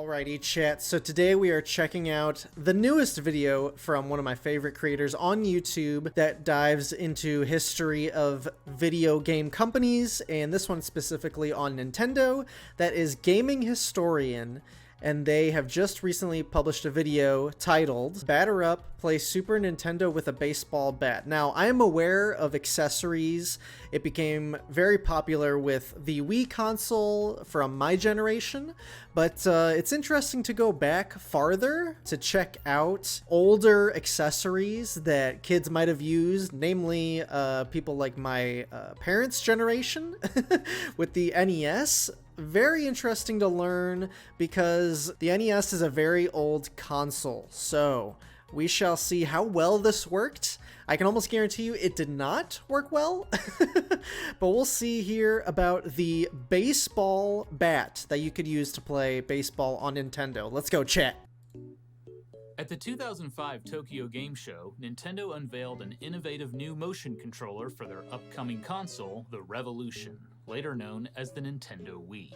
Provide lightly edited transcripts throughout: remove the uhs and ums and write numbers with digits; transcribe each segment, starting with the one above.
Alrighty, chat. So today we are checking out the newest video from one of my favorite creators on YouTube that dives into history of video game companies, and this one specifically on Nintendo. That is Gaming Historian, and they have just recently published a video titled Batter Up, Play Super Nintendo with a Baseball Bat. Now, I am aware of Accessories. It became very popular with the Wii console from my generation, but it's interesting to go back farther to check out older accessories that kids might have used, namely people like my parents' generation with the NES. Very interesting to learn because the NES is a very old console, so we shall see how well this worked. I can almost guarantee you it did not work well, but we'll see here about the baseball bat that you could use to play baseball on Nintendo. Let's go, chat. At the 2005 Tokyo Game Show, Nintendo unveiled an innovative new motion controller for their upcoming console, the Revolution, later known as the Nintendo Wii.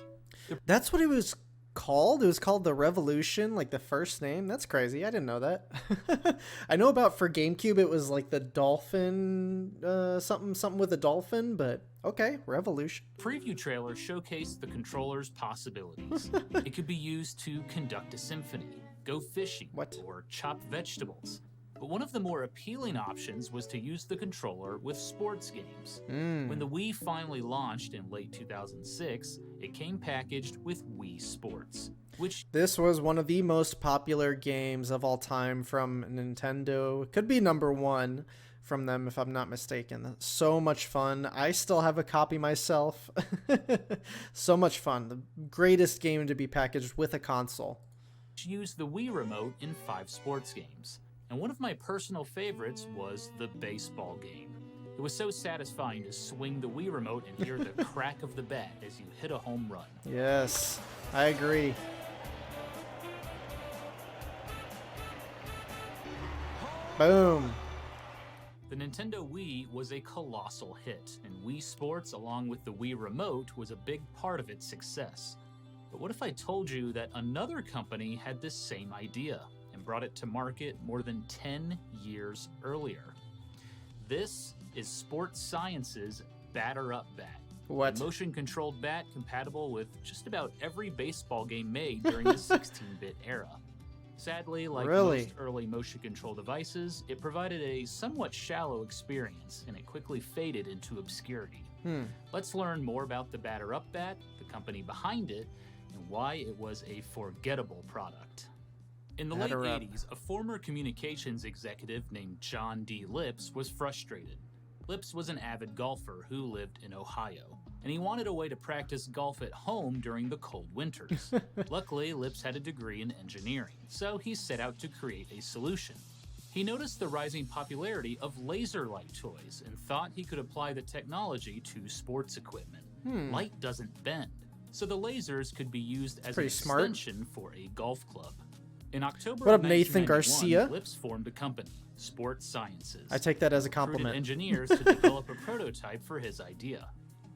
That's what it was called? It was called the Revolution, like the first name? That's crazy. I didn't know that. I know about for GameCube it was like the dolphin, something with a dolphin, but okay, Revolution. Preview trailer showcased the controller's possibilities. It could be used to conduct a symphony, go fishing, or chop vegetables. But one of the more appealing options was to use the controller with sports games. When the Wii finally launched in late 2006, it came packaged with Wii Sports, which... This was one of the most popular games of all time from Nintendo. It could be number one from them if I'm not mistaken. So much fun. I still have a copy myself. So much fun. The greatest game to be packaged with a console. Used the Wii remote in 5 sports games. And one of my personal favorites was the baseball game. It was so satisfying to swing the Wii remote and hear the crack of the bat as you hit a home run. Yes, I agree. Boom. The Nintendo Wii was a colossal hit, and Wii Sports, along with the Wii remote, was a big part of its success. But what if I told you that another company had this same idea and brought it to market more than 10 years earlier? This is Sports Science's Batter Up Bat. What? A motion-controlled bat compatible with just about every baseball game made during the 16-bit era. Sadly, like most early motion-control devices, it provided a somewhat shallow experience, and it quickly faded into obscurity. Let's learn more about the Batter Up Bat, the company behind it, and why it was a forgettable product. In the late 80s, a former communications executive named John D. Lips was frustrated. Lips was an avid golfer who lived in Ohio, and he wanted a way to practice golf at home during the cold winters. Luckily, Lips had a degree in engineering, so he set out to create a solution. He noticed the rising popularity of laser-light toys and thought he could apply the technology to sports equipment. Light doesn't bend, so the lasers could be used as an extension for a golf club. In October of 1991, Lips formed a company, Sports Sciences. I take that as a compliment. Recruited engineers to develop a prototype for his idea.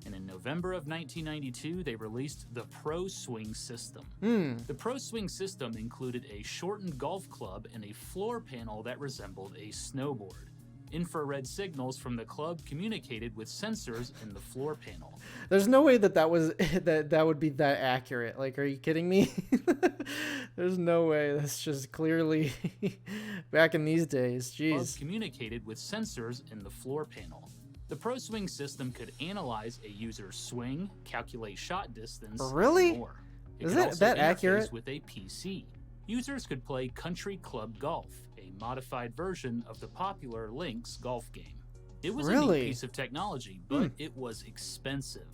And in November of 1992, they released the Pro Swing System. The Pro Swing System included a shortened golf club and a floor panel that resembled a snowboard. Infrared signals from the club communicated with sensors in the floor panel. There's no way that would be that accurate. Like, are you kidding me? There's no way. That's just clearly back in these days. Jeez. Club communicated with sensors in the floor panel. The Pro Swing System could analyze a user's swing, calculate shot distance, and more. Is it that accurate? With a PC. Users could play Country Club Golf, a modified version of the popular Lynx golf game. It was a neat piece of technology, but it was expensive.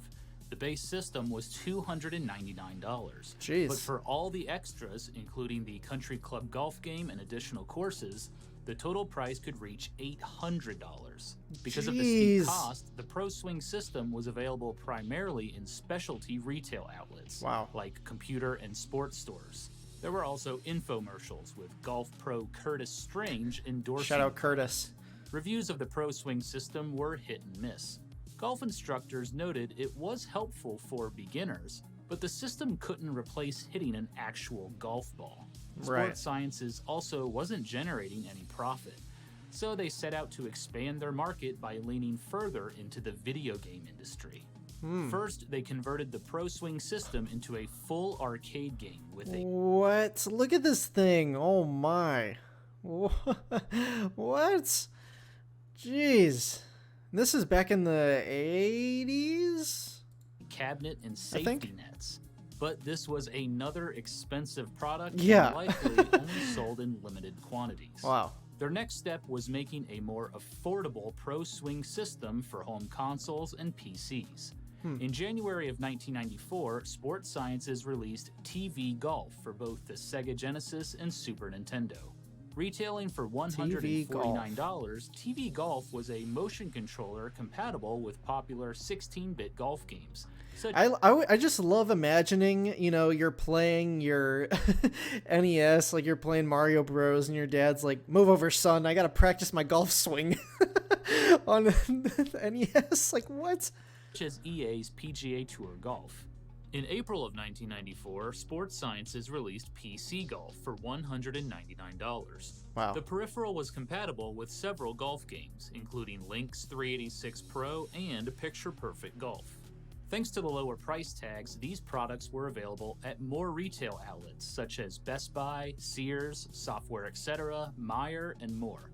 The base system was $299. Jeez. But for all the extras, including the Country Club Golf game and additional courses, the total price could reach $800. Because of the steep cost, the Pro Swing System was available primarily in specialty retail outlets, like computer and sports stores. There were also infomercials with golf pro Curtis Strange endorsing. Shout out Curtis. Reviews of the Pro Swing System were hit and miss. Golf instructors noted it was helpful for beginners, But the system couldn't replace hitting an actual golf ball. Right. Sports Sciences also wasn't generating any profit, so they set out to expand their market by leaning further into the video game industry. First, they converted the Pro Swing system into a full arcade game with a... What? Look at this thing. Oh my. What? Jeez. This is back in the 80s? cabinet and safety nets. But this was another expensive product Yeah. and likely only sold in limited quantities. Wow. Their next step was making a more affordable Pro Swing system for home consoles and PCs. In January of 1994, Sports Sciences released TV Golf for both the Sega Genesis and Super Nintendo. Retailing for $149, TV Golf was a motion controller compatible with popular 16-bit golf games. I just love imagining, you know, you're playing your NES, like you're playing Mario Bros, and your dad's like, "Move over, son, I gotta practice my golf swing." On the NES, like what? Such as EA's PGA Tour Golf. In April of 1994, Sports Sciences released PC Golf for $199. Wow. The peripheral was compatible with several golf games, including Link's 386 Pro and Picture Perfect Golf. Thanks to the lower price tags, these products were available at more retail outlets such as Best Buy, Sears, Software Etc., Meijer, and more.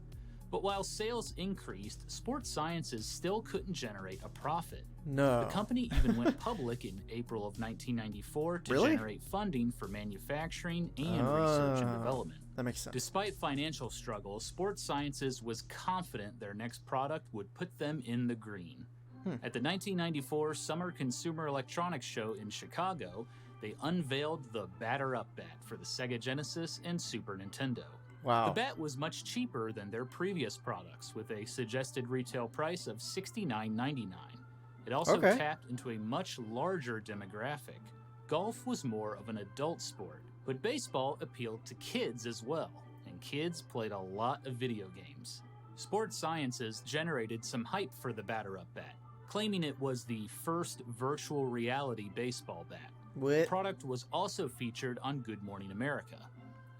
But while sales increased, Sports Sciences still couldn't generate a profit. No. The company even went public in April of 1994 to generate funding for manufacturing and research and development. That makes sense. Despite financial struggles, Sports Sciences was confident their next product would put them in the green. At the 1994 Summer Consumer Electronics Show in Chicago, they unveiled the Batter Up Bat for the Sega Genesis and Super Nintendo. Wow. The bat was much cheaper than their previous products, with a suggested retail price of $69.99. It also tapped into a much larger demographic. Golf was more of an adult sport, but baseball appealed to kids as well, and kids played a lot of video games. Sports Sciences generated some hype for the Batter Up Bat, claiming it was the first virtual reality baseball bat. The product was also featured on Good Morning America.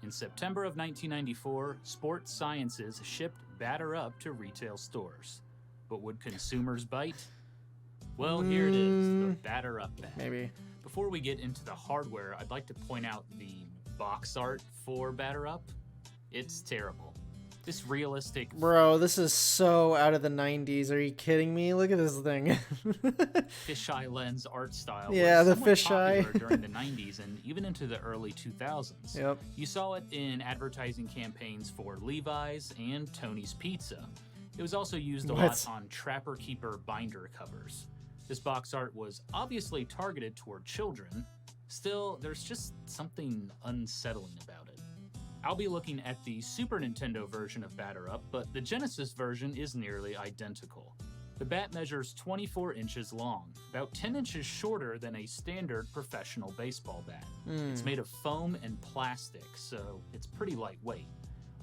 In September of 1994, Sports Sciences shipped Batter Up to retail stores. But would consumers bite? Well, here it is, the Batter Up Bat. Maybe. Before we get into the hardware, I'd like to point out the box art for Batter Up. It's terrible. This realistic... Bro, this is so out of the 90s. Are you kidding me? Look at this thing. fisheye lens art style was the fisheye popular during the 90s and even into the early 2000s. Yep. You saw it in advertising campaigns for Levi's and Tony's Pizza. It was also used a lot on Trapper Keeper binder covers. This box art was obviously targeted toward children. Still, there's just something unsettling about it. I'll be looking at the Super Nintendo version of Batter Up, but the Genesis version is nearly identical. The bat measures 24 inches long, about 10 inches shorter than a standard professional baseball bat. It's made of foam and plastic, so it's pretty lightweight.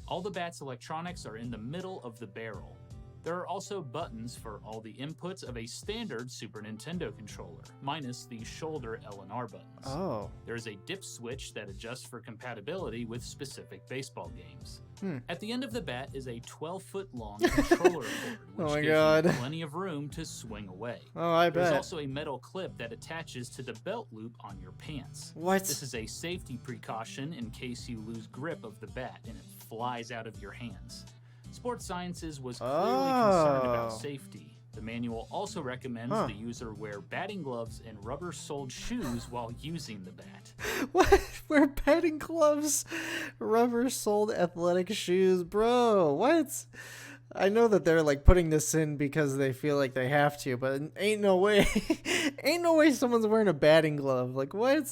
All the bat's electronics are in the middle of the barrel. There are also buttons for all the inputs of a standard Super Nintendo controller, minus the shoulder L and R buttons. Oh. There is a dip switch that adjusts for compatibility with specific baseball games. At the end of the bat is a 12-foot-long controller cord, which gives you plenty of room to swing away. Oh, I bet. There's also a metal clip that attaches to the belt loop on your pants. What? This is a safety precaution in case you lose grip of the bat and it flies out of your hands. Sports Sciences was clearly concerned about safety. The manual also recommends the user wear batting gloves and rubber-soled shoes while using the bat. What? Wear batting gloves, rubber-soled athletic shoes, bro. What? I know that they're like putting this in because they feel like they have to, but ain't no way. Ain't no way someone's wearing a batting glove. Like what?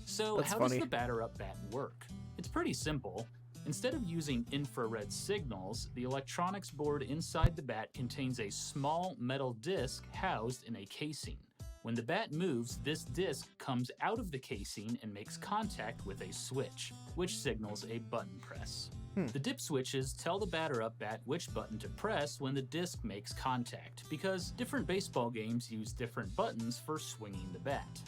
So how does the Batter Up Bat work? It's pretty simple. Instead of using infrared signals, the electronics board inside the bat contains a small metal disc housed in a casing. When the bat moves, this disc comes out of the casing and makes contact with a switch, which signals a button press. The dip switches tell the Batter Up Bat which button to press when the disc makes contact, because different baseball games use different buttons for swinging the bat.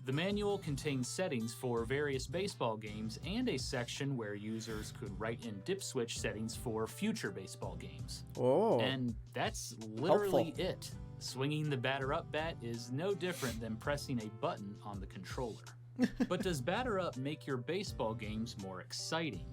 The manual contains settings for various baseball games and a section where users could write in dip switch settings for future baseball games. Oh. And that's literally Helpful. it. Swinging the batter up bat is no different than pressing a button on the controller. But does batter up make your baseball games more exciting?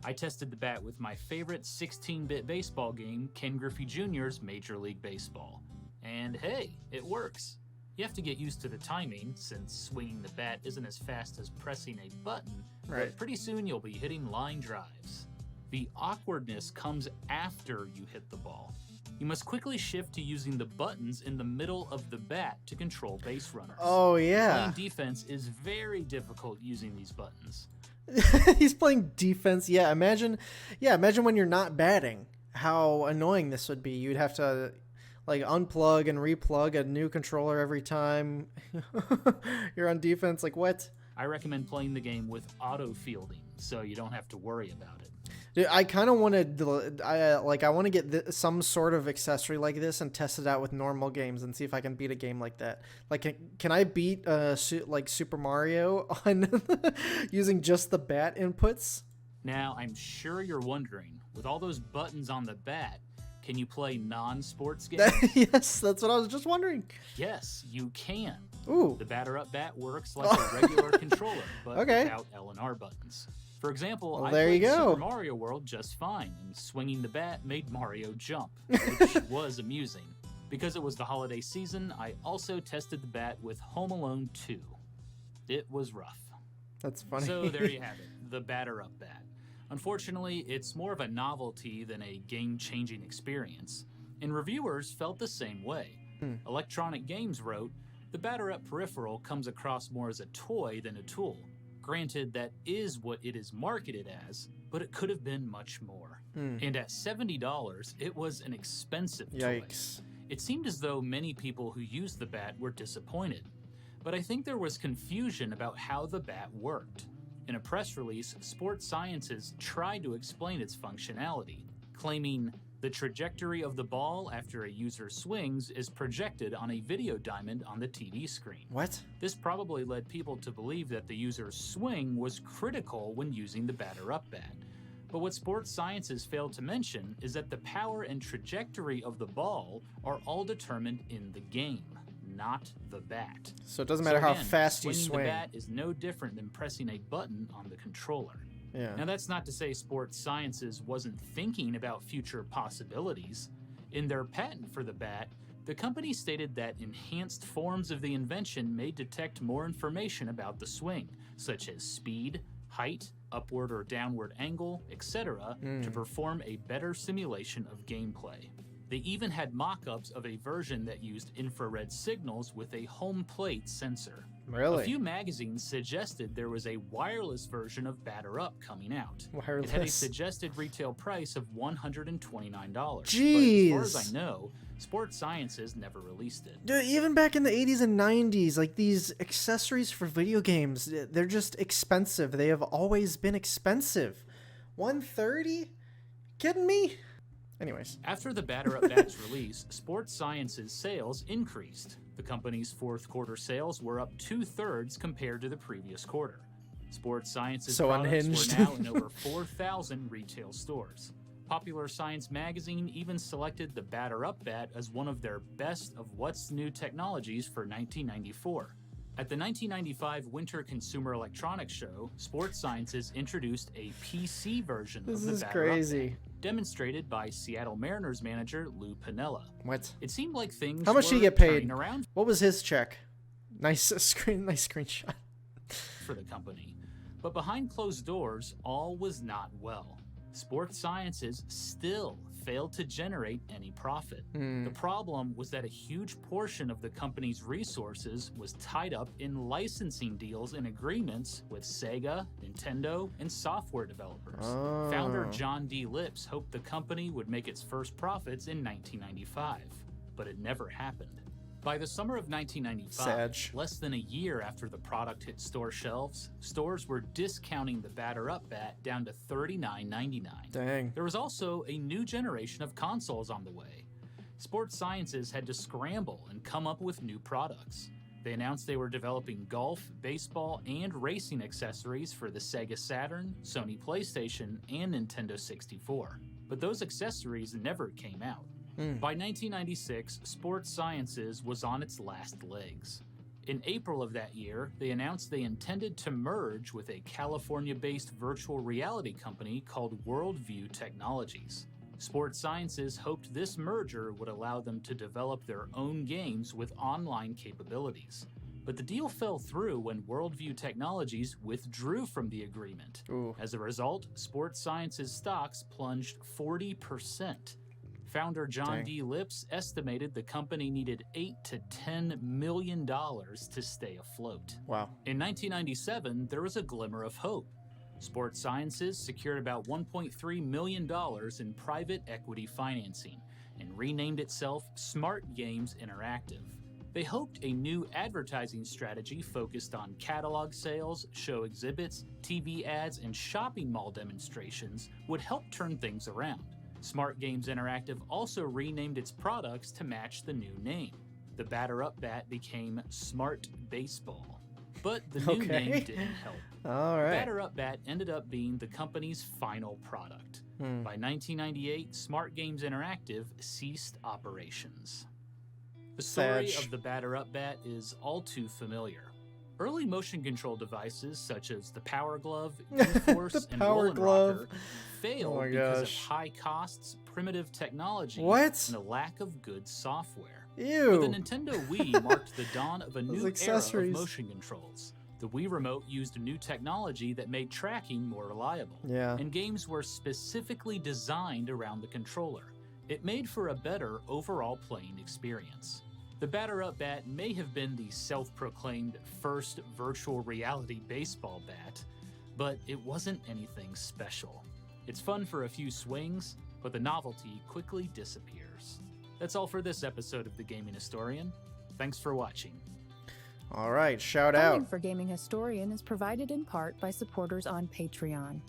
I tested the bat with my favorite 16-bit baseball game, Ken Griffey Jr.'s Major League Baseball. And hey, it works. You have to get used to the timing, since swinging the bat isn't as fast as pressing a button, Right. but pretty soon you'll be hitting line drives. The awkwardness comes after you hit the ball. You must quickly shift to using the buttons in the middle of the bat to control base runners. Oh, yeah. Playing defense is very difficult using these buttons. He's playing defense. Yeah, imagine when you're not batting, how annoying this would be. You'd have to like unplug and replug a new controller every time you're on defense. Like, what? I recommend playing the game with auto fielding, so you don't have to worry about it. Dude, I kind of want to, I want to get some sort of accessory like this and test it out with normal games and see if I can beat a game like that. Like, can I beat like Super Mario on using just the bat inputs? Now, I'm sure you're wondering, with all those buttons on the bat, can you play non-sports games? Yes, that's what I was just wondering. Yes, you can. Ooh. The batter-up bat works like a regular controller, but Okay. without L and R buttons. For example, Well, I there you played go. Super Mario World just fine, and swinging the bat made Mario jump, which was amusing. Because it was the holiday season, I also tested the bat with Home Alone 2. It was rough. That's funny. So there you have it, the batter-up bat. Unfortunately, it's more of a novelty than a game-changing experience, and reviewers felt the same way. Electronic Games wrote, "The batter-up peripheral comes across more as a toy than a tool. Granted, that is what it is marketed as, but it could have been much more." And at $70, it was an expensive toy. Yikes. It seemed as though many people who used the bat were disappointed, but I think there was confusion about how the bat worked. In a press release, Sports Sciences tried to explain its functionality, claiming the trajectory of the ball after a user swings is projected on a video diamond on the TV screen. What? This probably led people to believe that the user's swing was critical when using the batter-up bat. But what Sports Sciences failed to mention is that the power and trajectory of the ball are all determined in the game, not the bat. So it doesn't matter how again, fast you swinging swing. the bat is no different than pressing a button on the controller. Yeah. Now that's not to say Sports Sciences wasn't thinking about future possibilities. In their patent for the bat, the company stated that enhanced forms of the invention may detect more information about the swing, such as speed, height, upward or downward angle, etc., to perform a better simulation of gameplay. They even had mock-ups of a version that used infrared signals with a home plate sensor. Really? A few magazines suggested there was a wireless version of Batter Up coming out. Wireless. It had a suggested retail price of $129. Jeez. But as far as I know, Sports Sciences never released it. Dude, even back in the 80s and 90s, like these accessories for video games, they're just expensive. They have always been expensive. $130? Kidding me? Anyways. After the Batter Up bat's release, Sports Sciences sales increased. The company's fourth quarter sales were up 2/3 compared to the previous quarter. Sports Sciences So products unhinged. were now in over 4,000 retail stores. Popular Science magazine even selected the Batter Up bat as one of their best of what's new technologies for 1994. At the 1995 Winter Consumer Electronics Show, Sports Sciences introduced a PC version This of the is Batter Up crazy. bat, demonstrated by Seattle Mariners manager Lou Piniella. What? It seemed like things How much did were he get paid? turning around What was his check? Nice screenshot. for the company. But behind closed doors, all was not well. Sports Sciences still failed to generate any profit. The problem was that a huge portion of the company's resources was tied up in licensing deals and agreements with Sega, Nintendo, and software developers. Founder John D. Lips hoped the company would make its first profits in 1995, but it never happened. By the summer of 1995, Sag. less than a year after the product hit store shelves, stores were discounting the Batter Up bat down to $39.99. Dang. There was also a new generation of consoles on the way. Sports Sciences had to scramble and come up with new products. They announced they were developing golf, baseball, and racing accessories for the Sega Saturn, Sony PlayStation, and Nintendo 64. But those accessories never came out. By 1996, Sports Sciences was on its last legs. In April of that year, they announced they intended to merge with a California-based virtual reality company called Worldview Technologies. Sports Sciences hoped this merger would allow them to develop their own games with online capabilities. But the deal fell through when Worldview Technologies withdrew from the agreement. Ooh. As a result, Sports Sciences stocks plunged 40%. Founder John D. Lips estimated the company needed $8 to $10 million to stay afloat. Wow. In 1997, there was a glimmer of hope. Sports Sciences secured about $1.3 million in private equity financing and renamed itself Smart Games Interactive. They hoped a new advertising strategy focused on catalog sales, show exhibits, TV ads, and shopping mall demonstrations would help turn things around. Smart Games Interactive also renamed its products to match the new name. The Batter Up Bat became Smart Baseball. But the new name didn't help. All right. Batter Up Bat ended up being the company's final product. By 1998, Smart Games Interactive ceased operations. The story of the Batter Up Bat is all too familiar. Early motion control devices such as the Power Glove, U-Force, and Roll Rocker failed because of high costs, primitive technology, and a lack of good software. Ew. But the Nintendo Wii marked the dawn of a new era of motion controls. The Wii Remote used a new technology that made tracking more reliable, and games were specifically designed around the controller. It made for a better overall playing experience. The Batter Up Bat may have been the self-proclaimed first virtual reality baseball bat, but it wasn't anything special. It's fun for a few swings, but the novelty quickly disappears. That's all for this episode of The Gaming Historian. Thanks for watching. All right, shout out. Funding for Gaming Historian is provided in part by supporters on Patreon.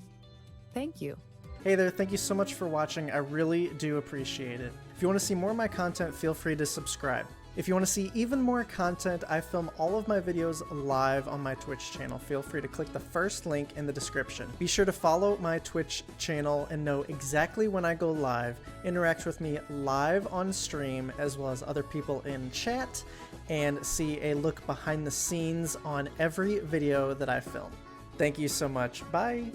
Thank you. Hey there, thank you so much for watching. I really do appreciate it. If you want to see more of my content, feel free to subscribe. If you want to see even more content, I film all of my videos live on my Twitch channel. Feel free to click the first link in the description. Be sure to follow my Twitch channel and know exactly when I go live. Interact with me live on stream, as well as other people in chat, and see a look behind the scenes on every video that I film. Thank you so much. Bye!